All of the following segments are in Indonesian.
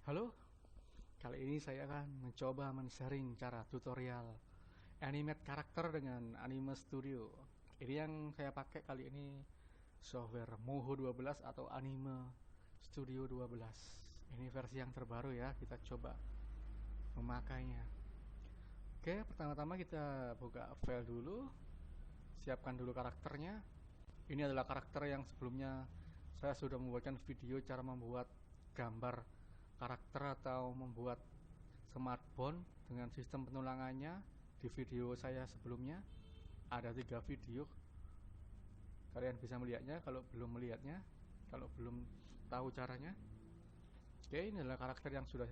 Halo, kali ini saya akan mencoba men-sharing cara tutorial animate karakter dengan Anime Studio. Ini yang saya pakai kali ini software Moho 12 atau Anime Studio 12. Ini versi yang terbaru ya, kita coba memakainya. Oke, pertama-tama kita buka file dulu, siapkan dulu karakternya. Ini adalah karakter yang sebelumnya saya sudah membuatkan video cara membuat gambar karakter atau membuat smartphone dengan sistem penulangannya di video saya sebelumnya. Ada 3 video, kalian bisa melihatnya kalau belum melihatnya, kalau belum tahu caranya. Oke, ini adalah karakter yang sudah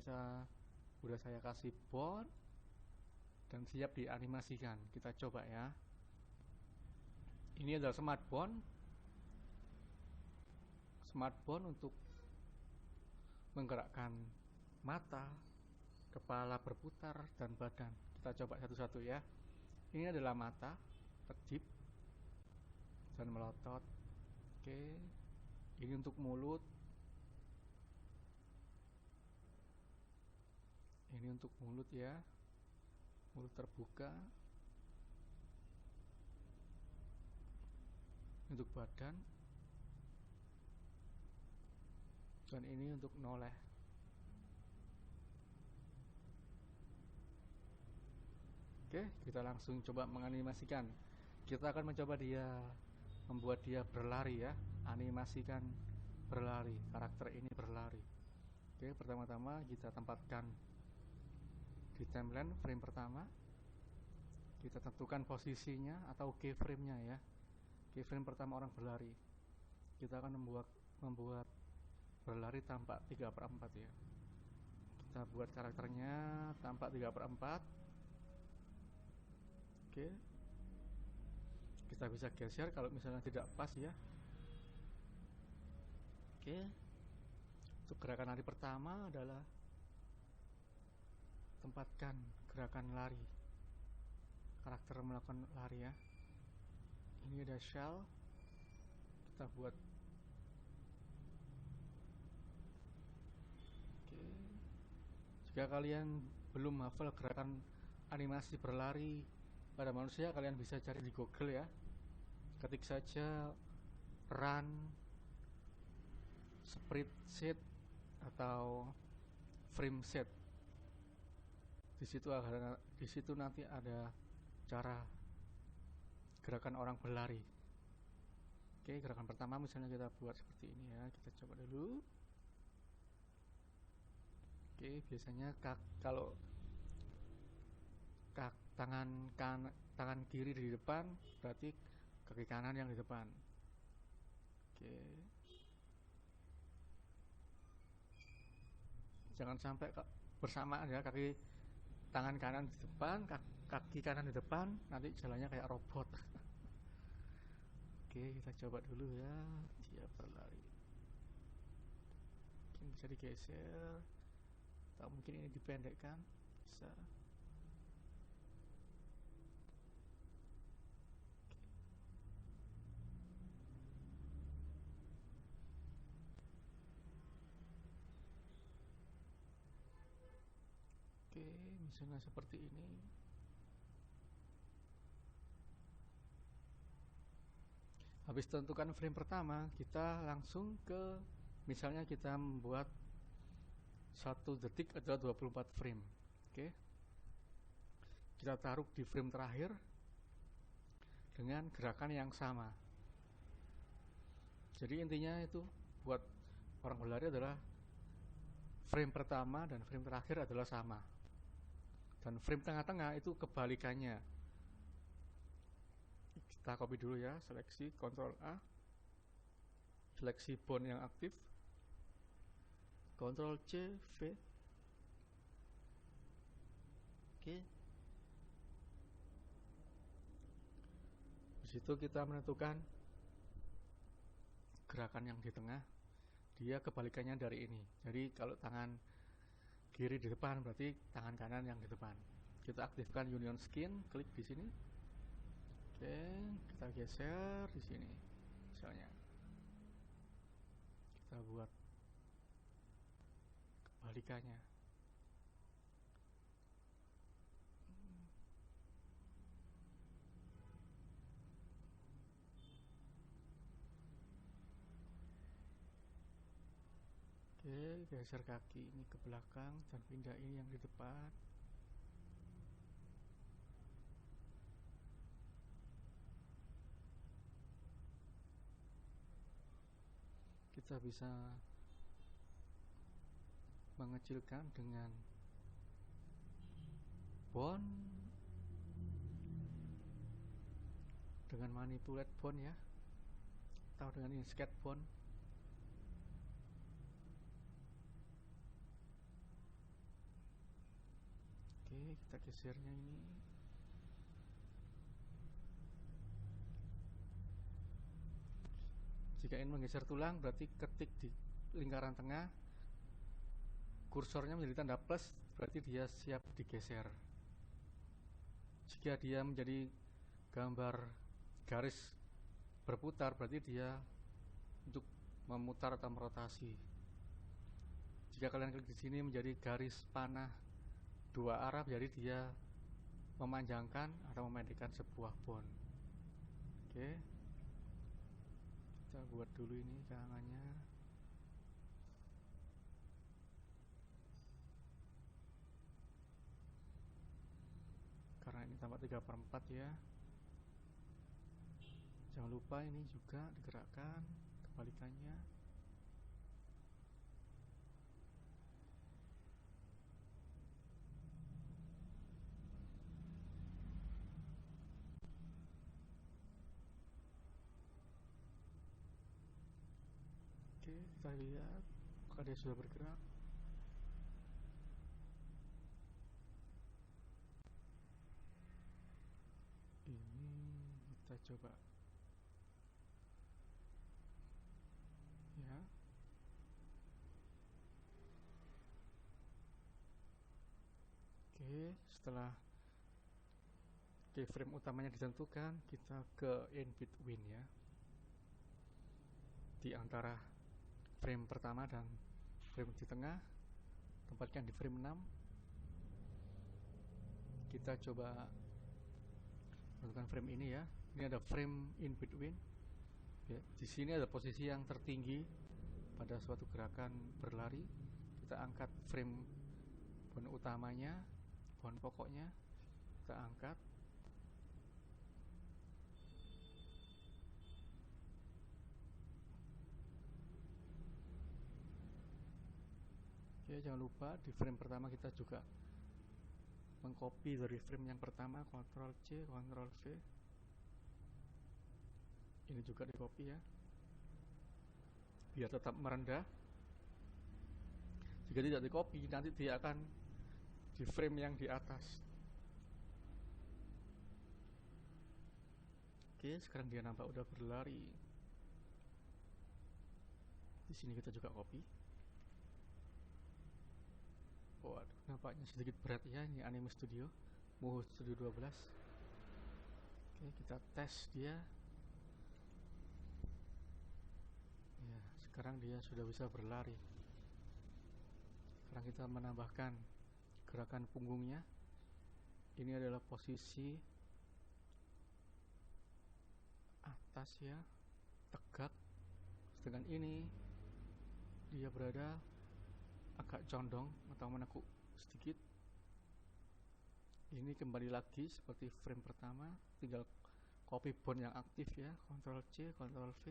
saya kasih bond dan siap dianimasikan. Kita coba ya. Ini adalah smartphone untuk menggerakkan mata, kepala berputar, dan badan. Kita coba satu-satu ya. Ini adalah mata, kedip, dan melotot. Oke, ini untuk mulut. Ini untuk mulut ya, mulut terbuka. Ini untuk badan. Dan ini untuk noleh. Oke, kita langsung coba menganimasikan. Kita akan mencoba membuat dia berlari ya, animasikan berlari, karakter ini berlari. Oke, pertama-tama kita tempatkan di timeline frame pertama. Kita tentukan posisinya atau keyframe-nya ya. Keyframe pertama orang berlari. Kita akan membuat berlari tampak 3/4 ya. Kita buat karakternya tampak 3/4. Oke, kita bisa geser kalau misalnya tidak pas ya. Oke, untuk gerakan lari pertama adalah tempatkan gerakan lari, karakter melakukan lari ya. Ini ada shell, kita buat. Oke, jika kalian belum hafal gerakan animasi berlari pada manusia, kalian bisa cari di Google ya. Ketik saja run, sprint set, atau frame set. Di situ nanti ada cara gerakan orang berlari. Oke, gerakan pertama misalnya kita buat seperti ini ya. Kita coba dulu. Oke, biasanya kalau tangan kiri di depan, berarti kaki kanan yang di depan. Oke, jangan sampai bersamaan ya, tangan kanan di depan, kaki kanan di depan, nanti jalannya kayak robot. Oke, kita coba dulu ya, dia berlari. Mungkin bisa digeser, atau mungkin ini dipendekkan, bisa. Oke, misalnya seperti ini. Habis tentukan frame pertama, kita langsung ke, misalnya kita membuat 1 detik adalah 24 frame. Oke, kita taruh di frame terakhir dengan gerakan yang sama. Jadi intinya itu buat orang berlari adalah frame pertama dan frame terakhir adalah sama. Dan frame tengah-tengah itu kebalikannya. Kita copy dulu ya, seleksi Ctrl A, seleksi bond yang aktif, Ctrl C, V. Oke, di situ kita menentukan gerakan yang di tengah, dia kebalikannya dari ini. Jadi kalau tangan kiri di depan, berarti tangan kanan yang di depan. Kita aktifkan Union Skin, klik di sini. Oke, kita geser di sini. Misalnya kita buat kebalikannya. Oke, geser kaki ini ke belakang dan pindah ini yang di depan. Kita bisa mengecilkan dengan bone, dengan manipulate bone ya, atau dengan insert bone. Oke, kita gesernya ini. Jika ingin menggeser tulang, berarti ketik di lingkaran tengah, kursornya menjadi tanda plus, berarti dia siap digeser. Jika dia menjadi gambar garis berputar, berarti dia untuk memutar atau merotasi. Jika kalian klik di sini menjadi garis panah dua arah, jadi dia memanjangkan atau memendekkan sebuah bone. Oke, kita buat dulu ini karangannya. Karena ini tambah 3/4 ya. Jangan lupa ini juga digerakkan kebalikannya. Oke, kita lihat apakah dia sudah bergerak. Ini kita coba ya. Oke, setelah keyframe utamanya ditentukan, kita ke in between ya, di antara frame pertama dan frame di tengah, tempatkan di frame 6. Kita coba menentukan frame ini ya. Ini ada frame in between ya. Di sini ada posisi yang tertinggi pada suatu gerakan berlari. Kita angkat frame bone utamanya, bone pokoknya kita angkat. Oke, jangan lupa di frame pertama kita juga mengcopy dari frame yang pertama, Ctrl C, Ctrl V. Ini juga di copy ya, biar tetap merendah. Jika tidak di copy, nanti dia akan di frame yang di atas. Oke, sekarang dia nampak udah berlari. Di sini kita juga copy. Waduh, nampaknya sedikit berat ya ini Anime Studio, Muhu Studio 12. Oke, kita tes dia. Ya, sekarang dia sudah bisa berlari. Sekarang kita menambahkan gerakan punggungnya. Ini adalah posisi atas ya, tegak. Dengan ini dia berada agak condong atau menekuk sedikit. Ini kembali lagi seperti frame pertama, tinggal copy bone yang aktif ya, Ctrl C, Ctrl V.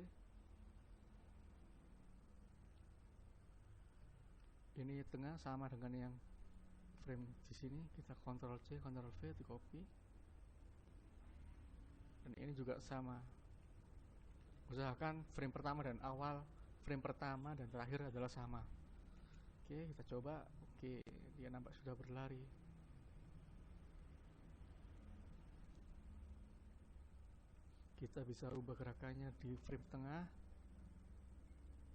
Ini tengah sama dengan yang frame di sini, kita Ctrl C, Ctrl V di copy. Dan ini juga sama. Usahakan frame pertama dan awal, frame pertama dan terakhir adalah sama. Oke, kita coba. Oke, dia nampak sudah berlari. Kita bisa ubah gerakannya di frame tengah.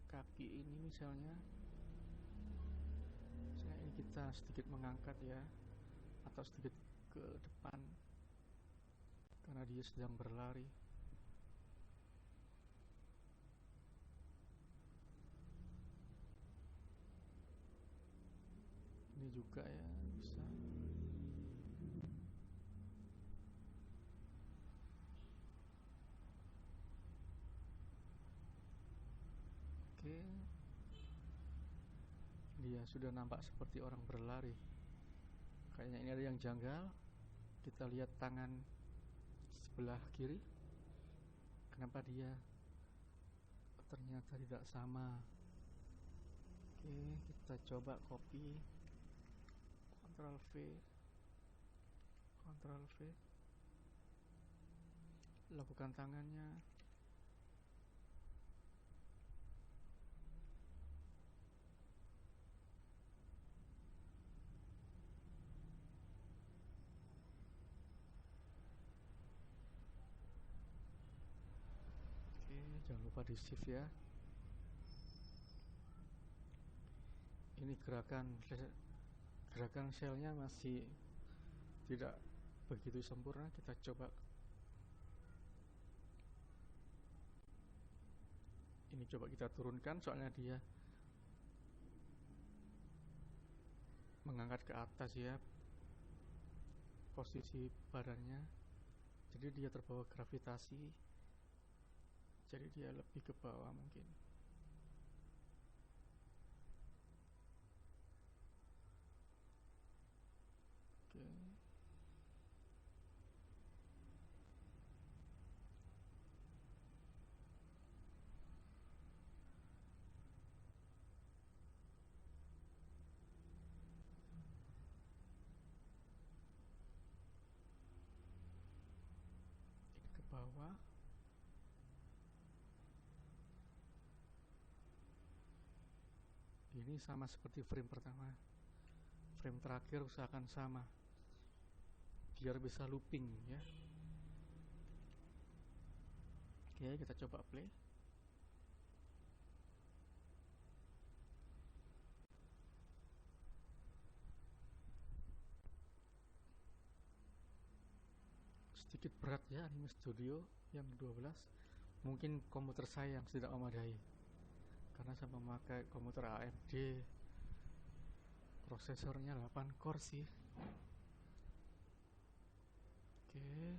Kaki ini misalnya ini kita sedikit mengangkat ya, atau sedikit ke depan karena dia sedang berlari. Ini juga ya bisa. Oke, dia sudah nampak seperti orang berlari. Kayaknya ini ada yang janggal. Kita lihat tangan sebelah kiri. Kenapa dia ternyata tidak sama? Oke, kita coba copy. Ctrl V, Ctrl V. Lakukan tangannya. Oke, jangan lupa di shift ya. Ini gerakan shellnya masih tidak begitu sempurna. Kita coba ini, coba kita turunkan, soalnya dia mengangkat ke atas ya posisi badannya, jadi dia terbawa gravitasi, jadi dia lebih ke bawah mungkin. Oke. Ini ke bawah. Ini sama seperti frame pertama. Frame terakhir usahakan sama biar bisa looping ya. Oke, kita coba play. Sedikit berat ya Anime Studio yang 12. Mungkin komputer saya yang tidak memadai, karena saya memakai komputer AMD, prosesornya 8 core sih. Oke.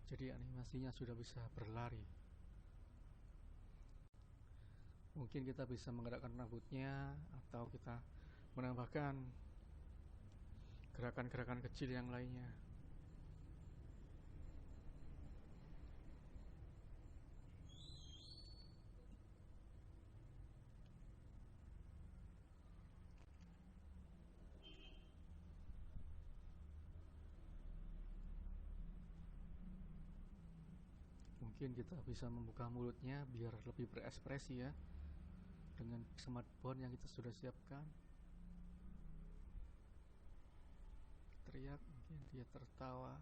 Jadi animasinya sudah bisa berlari. Mungkin kita bisa menggerakkan rambutnya, atau kita menambahkan gerakan-gerakan kecil yang lainnya. Mungkin kita bisa membuka mulutnya biar lebih berekspresi ya, dengan smartphone yang kita sudah siapkan. Teriak, mungkin dia tertawa.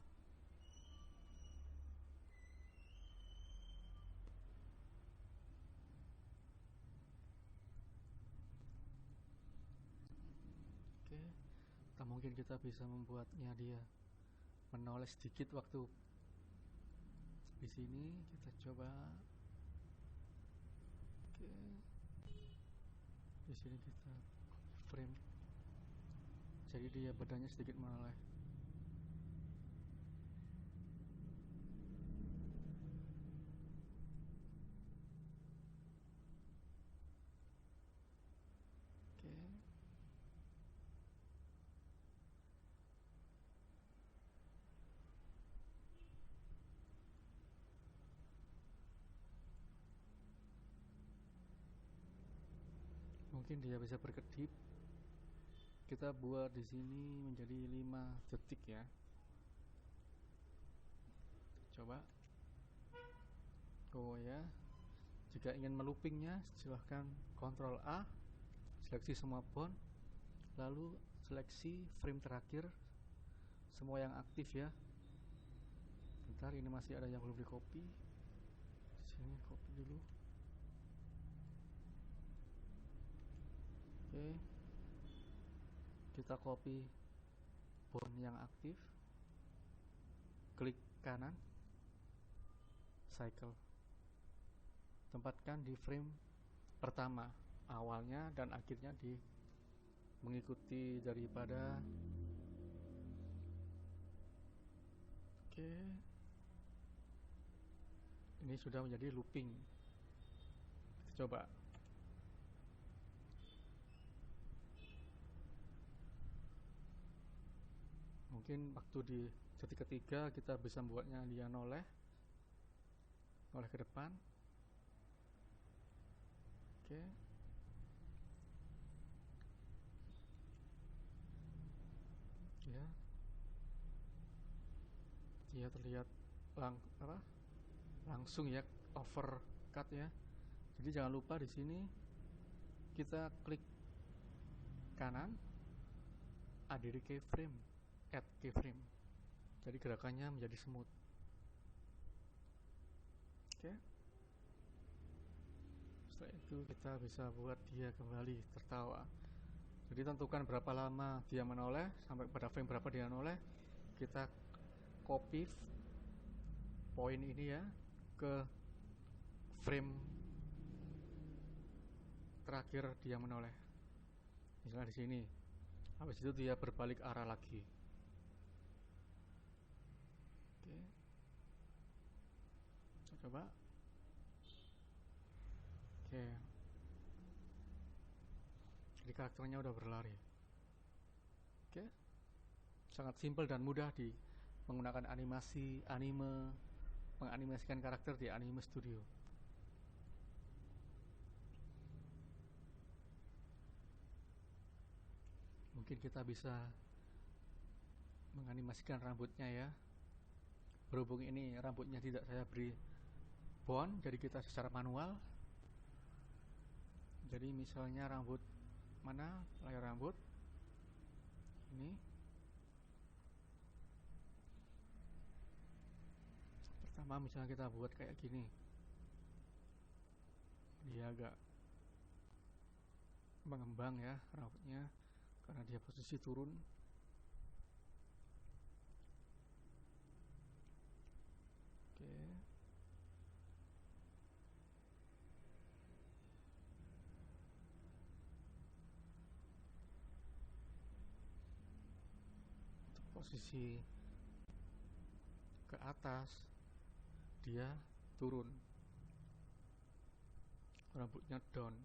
Oke, atau mungkin kita bisa membuatnya dia menoleh sedikit waktu di sini. Kita coba. Oke, di sini kita frame, jadi dia badannya sedikit menoleh. Oke. Mungkin dia bisa berkedip. Kita buat di sini menjadi 5 detik ya. Coba. Oh ya. Jika ingin meloopingnya, silahkan Ctrl A, seleksi semua bond, lalu seleksi frame terakhir, semua yang aktif ya. Bentar, ini masih ada yang belum di copy. Sini copy dulu. Oke. Kita copy bone yang aktif, klik kanan, cycle. Tempatkan di frame pertama, awalnya dan akhirnya mengikuti daripada. Oke, ini sudah menjadi looping. Kita coba. Mungkin waktu di detik ketiga kita bisa membuatnya dia noleh ke depan. Oke. Ya. Dia terlihat langsung ya, overcut ya. Jadi jangan lupa di sini kita klik kanan, add keyframe, add keyframe. Jadi gerakannya menjadi smooth. Oke. Setelah itu kita bisa buat dia kembali tertawa. Jadi tentukan berapa lama dia menoleh, sampai pada frame berapa dia menoleh. Kita copy poin ini ya ke frame terakhir dia menoleh. Misalnya di sini. Habis itu dia berbalik arah lagi. Oke. Kita coba. Oke. Jadi karakternya udah berlari. Oke. Sangat simpel dan mudah di menggunakan menganimasikan karakter di Anime Studio. Mungkin kita bisa menganimasikan rambutnya ya. Berhubung ini rambutnya tidak saya beri bond, jadi kita secara manual. Jadi misalnya rambut mana, layar rambut ini. Pertama misalnya kita buat kayak gini, dia agak mengembang ya rambutnya karena dia posisi turun. Oke. Untuk posisi ke atas dia turun, rambutnya down.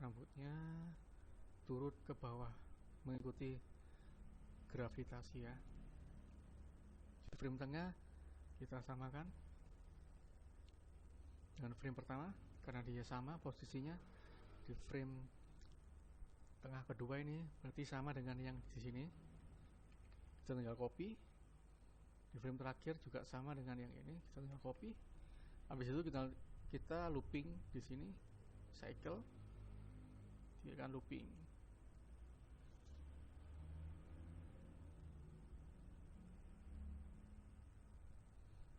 Rambutnya turut ke bawah mengikuti gravitasi ya. Di frame tengah kita samakan dengan frame pertama karena dia sama posisinya. Di frame tengah kedua ini berarti sama dengan yang di sini. Kita tinggal copy. Di frame terakhir juga sama dengan yang ini, kita tinggal copy. Habis itu kita looping di sini, cycle. Dia akan looping.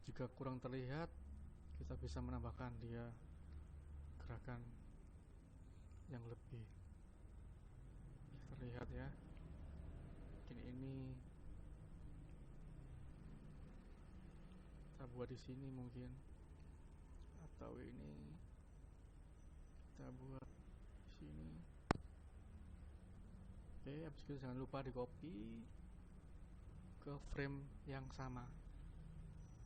Jika kurang terlihat, kita bisa menambahkan dia gerakan yang lebih terlihat ya. Mungkin ini kita buat di sini mungkin, atau ini kita buat di sini. Oke, habis itu jangan lupa di copy ke frame yang sama.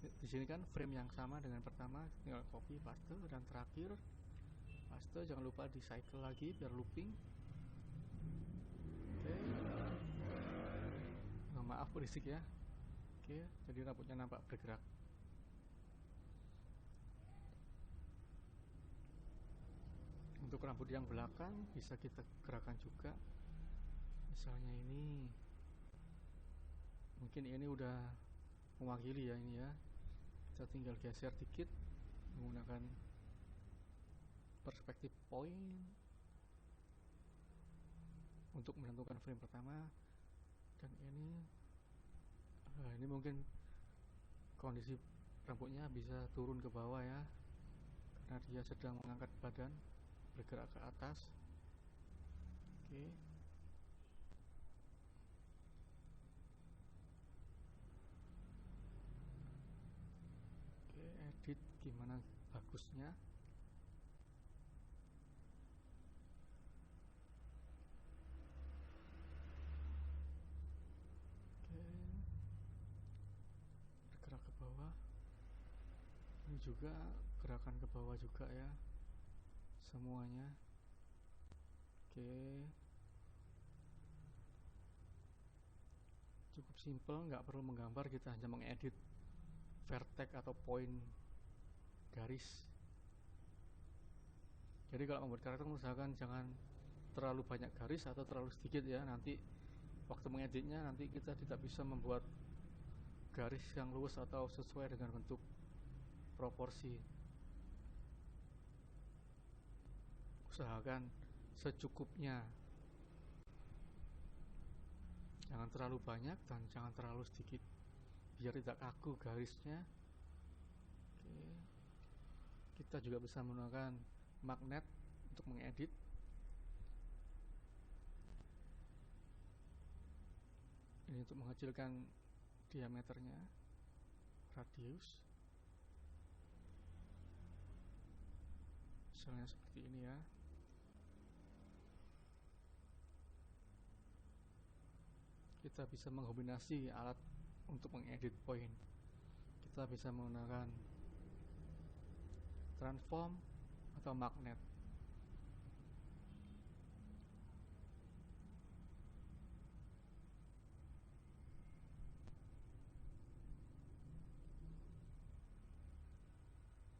Di sini kan frame yang sama dengan pertama, tinggal copy, paste, dan terakhir paste. Jangan lupa di cycle lagi biar looping. Oke. Maaf berisik ya. Oke, jadi rambutnya nampak bergerak. Untuk rambut yang belakang bisa kita gerakan juga. Misalnya ini, mungkin ini udah mewakili ya ini ya. Kita tinggal geser dikit menggunakan perspektif point untuk menentukan frame pertama. Dan ini mungkin kondisi rambutnya bisa turun ke bawah ya, karena dia sedang mengangkat badan. bergerak ke atas. Oke. Oke, edit gimana bagusnya. Oke, bergerak ke bawah. Ini juga gerakan ke bawah juga ya, semuanya. Oke, cukup simple, nggak perlu menggambar, kita hanya mengedit vertex atau point garis. Jadi kalau membuat karakter misalkan jangan terlalu banyak garis atau terlalu sedikit ya, nanti waktu mengeditnya nanti kita tidak bisa membuat garis yang lurus atau sesuai dengan bentuk proporsi. Usahakan secukupnya, jangan terlalu banyak dan jangan terlalu sedikit biar tidak kaku garisnya. Oke. Kita juga bisa menggunakan magnet untuk mengedit. Ini untuk mengecilkan diameternya, radius. Misalnya seperti ini ya. Kita bisa mengkombinasi alat untuk mengedit point. Kita bisa menggunakan transform atau magnet.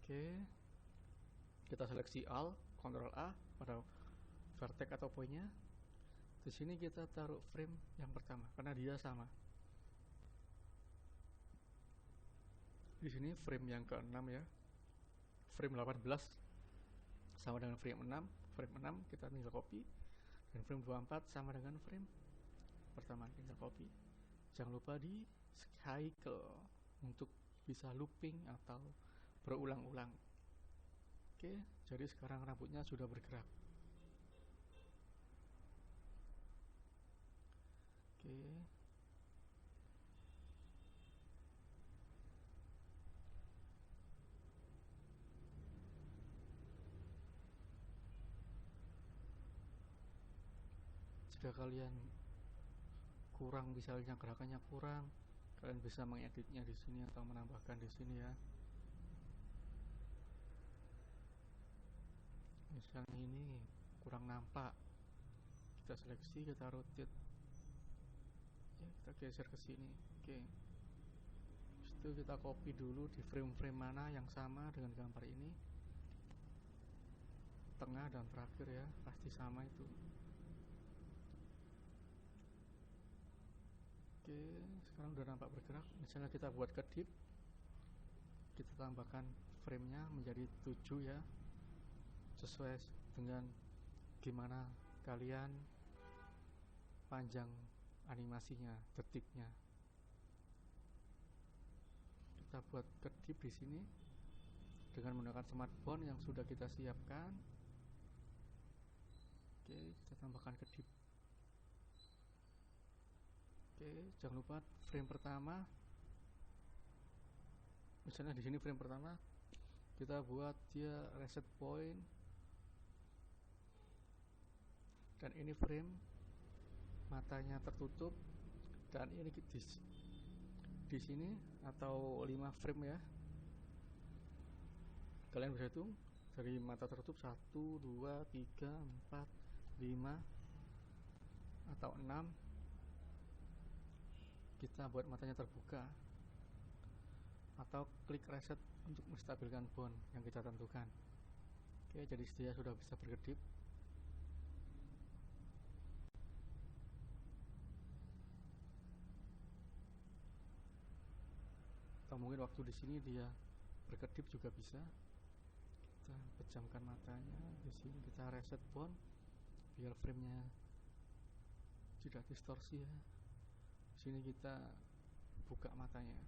Oke, kita seleksi Alt, Ctrl A pada vertex atau pointnya. Di sini kita taruh frame yang pertama karena dia sama. Di sini frame yang ke-6 ya. Frame 18 sama dengan frame 6. Frame 6 kita tinggal copy, dan frame 24 sama dengan frame pertama, tinggal copy. Jangan lupa di cycle untuk bisa looping atau berulang-ulang. Oke, jadi sekarang rambutnya sudah bergerak. Oke. Jika kalian kurang, misalnya gerakannya kurang, kalian bisa mengeditnya di sini atau menambahkan di sini ya. Misalnya ini kurang nampak, kita seleksi, kita rotate ya, kita geser ke sini. Oke, itu kita copy dulu di frame-frame mana yang sama dengan gambar ini, tengah dan terakhir ya, pasti sama itu. Oke, sekarang udah nampak bergerak. Misalnya kita buat kedip, kita tambahkan framenya menjadi 7 ya, sesuai dengan gimana kalian panjang animasinya, detiknya. Kita buat kedip di sini dengan menggunakan smartphone yang sudah kita siapkan. Oke, kita tambahkan kedip. Oke, jangan lupa frame pertama. Misalnya di sini frame pertama kita buat dia reset point, dan ini frame matanya tertutup, dan ini di sini atau 5 frame ya. Kalian bisa hitung dari mata tertutup 1, 2, 3, 4, 5 atau 6. Kita buat matanya terbuka atau klik reset untuk menstabilkan bone yang kita tentukan. Oke, jadi dia sudah bisa berkedip. Atau mungkin waktu di sini dia berkedip juga bisa. Kita pejamkan matanya. Di sini kita reset bone biar framenya tidak distorsi ya. Di sini kita buka matanya.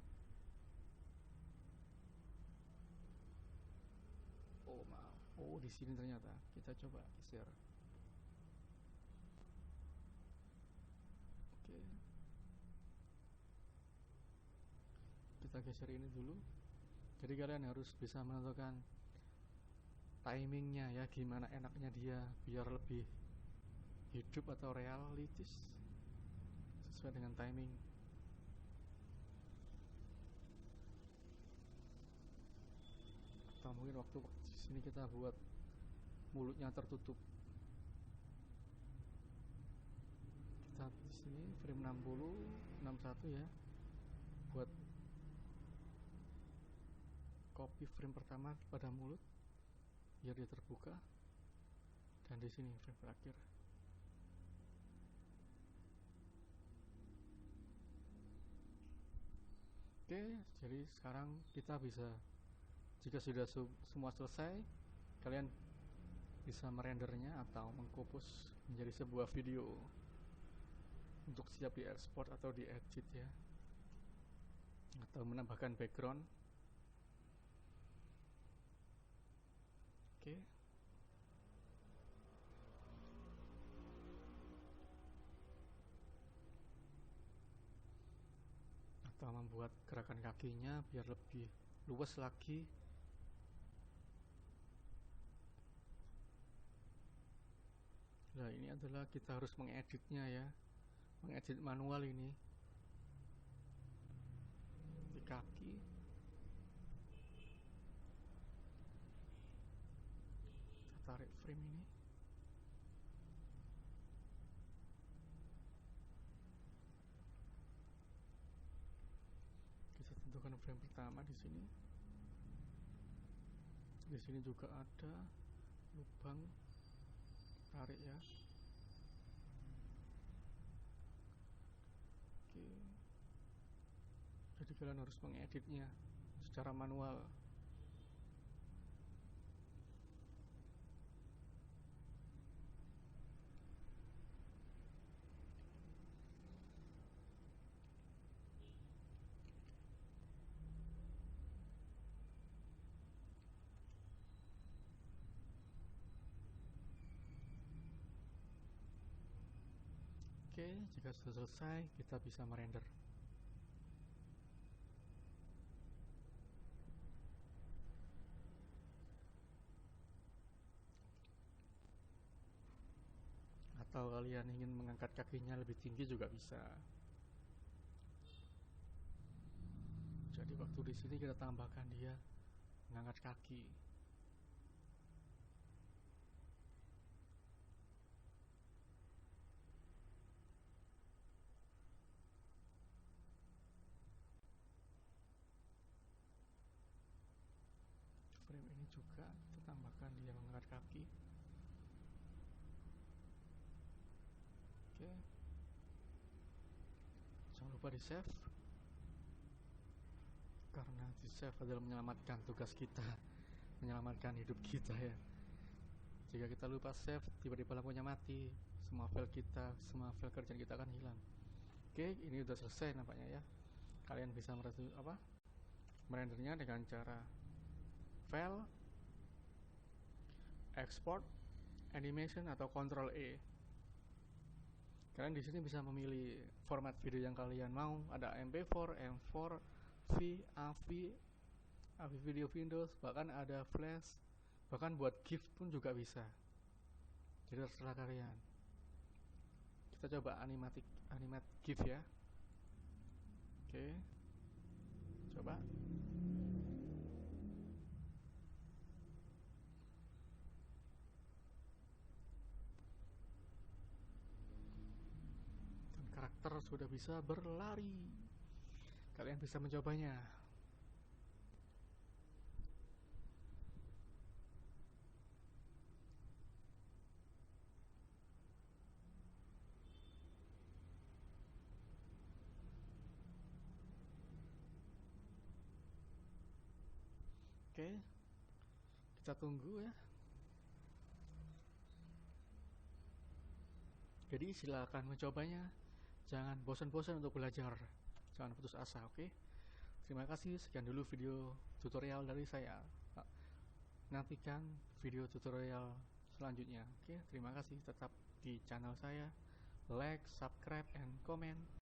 Oh maaf, Oh, di sini ternyata. Kita coba geser. Oke. Kita geser ini dulu. Jadi kalian harus bisa menentukan timingnya ya, gimana enaknya dia biar lebih hidup atau realistis sesuai dengan timing. Atau mungkin waktu di sini kita buat mulutnya tertutup. Kita di sini frame 60, 61 ya. Buat copy frame pertama pada mulut biar dia terbuka. Dan di sini frame terakhir. Oke, jadi sekarang kita bisa, jika sudah semua selesai, kalian bisa merendernya atau mengkopus menjadi sebuah video untuk siap di export atau di edit ya, atau menambahkan background. Oke. Atau membuat gerakan kakinya biar lebih luas lagi. Nah, ini adalah kita harus mengeditnya ya, mengedit manual ini di kaki. Kita tarik frame ini. Kita tentukan frame pertama di sini. Di sini juga ada lubang, tarik ya. Oke. Jadi kalian harus mengeditnya secara manual. Oke, jika sudah selesai, kita bisa merender. Atau kalian ingin mengangkat kakinya lebih tinggi juga bisa. Jadi waktu di sini kita tambahkan dia mengangkat kaki. Frame ini juga kita tambahkan dia mengangkat kaki. Oke. Jangan lupa di save, karena di save adalah menyelamatkan tugas kita, menyelamatkan hidup kita ya. Jika kita lupa save, tiba-tiba lampunya mati, semua file kita, semua file kerjaan kita akan hilang. Oke, ini udah selesai nampaknya ya. Kalian bisa merendernya dengan cara file, export, animation atau Ctrl E. Kalian di sini bisa memilih format video yang kalian mau. Ada MP4, M4, V, AV, AV video Windows, bahkan ada Flash, bahkan buat GIF pun juga bisa. Jadi terserah kalian. Kita coba animate GIF ya. Oke, coba. Dan karakter sudah bisa berlari. Kalian bisa mencobanya. Oke, kita tunggu ya. Jadi silakan mencobanya. Jangan bosan-bosan untuk belajar. Jangan putus asa, oke? Terima kasih, sekian dulu video tutorial dari saya. Nantikan video tutorial selanjutnya. Oke, terima kasih, tetap di channel saya, like, subscribe, and comment.